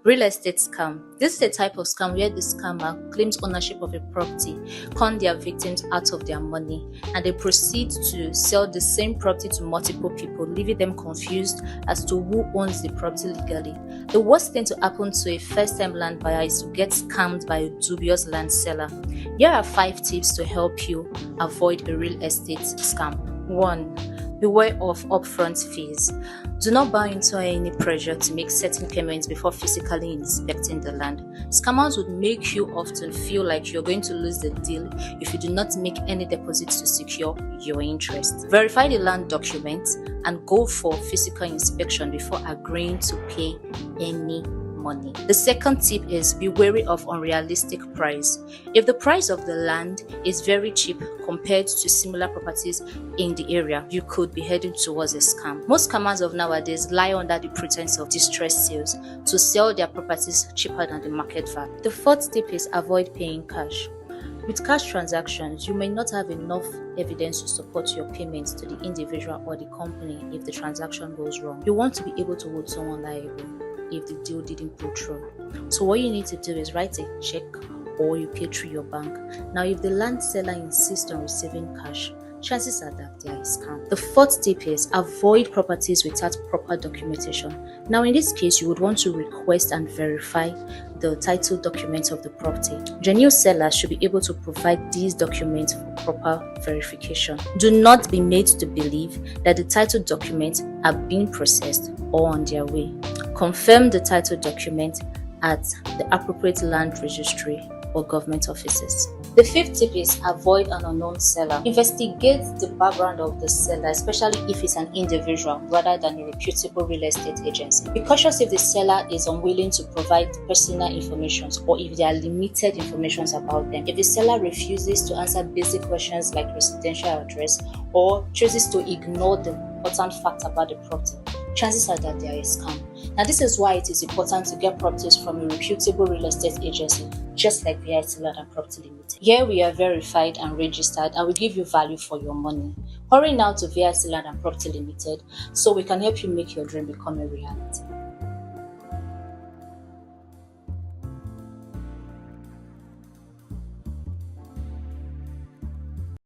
Real estate scam. This is a type of scam where the scammer claims ownership of a property, con their victims out of their money, and they proceed to sell the same property to multiple people, leaving them confused as to who owns the property legally. The worst thing to happen to a first-time land buyer is to get scammed by a dubious land seller. Here are 5 tips to help you avoid a real estate scam. 1. Beware of upfront fees. Do not buy into any pressure to make certain payments before physically inspecting the land. Scammers would make you often feel like you're going to lose the deal if you do not make any deposits to secure your interest. Verify the land documents and go for physical inspection before agreeing to pay any money. The second tip is be wary of unrealistic price. If the price of the land is very cheap compared to similar properties in the area, you could be heading towards a scam. Most scammers of nowadays lie under the pretense of distress sales to sell their properties cheaper than the market value. The fourth tip is avoid paying cash. With cash transactions, you may not have enough evidence to support your payments to the individual or the company if the transaction goes wrong. You want to be able to hold someone liable if the deal didn't go through. So what you need to do is write a check or you pay through your bank. Now, if the land seller insists on receiving cash, chances are that they are a scam. The fourth tip is avoid properties without proper documentation. Now, in this case, you would want to request and verify the title documents of the property. Genuine sellers should be able to provide these documents for proper verification. Do not be made to believe that the title documents are being processed or on their way. Confirm the title document at the appropriate land registry or government offices. The fifth tip is avoid an unknown seller. Investigate the background of the seller, especially if it's an individual rather than a reputable real estate agency. Be cautious if the seller is unwilling to provide personal information or if there are limited information about them. If the seller refuses to answer basic questions like residential address or chooses to ignore the important fact about the property, chances are that they are a scam. Now, this is why it is important to get properties from a reputable real estate agency, just like VIT Land and Property Limited. Here we are verified and registered and we give you value for your money. Hurry now to VIT Land and Property Limited so we can help you make your dream become a reality.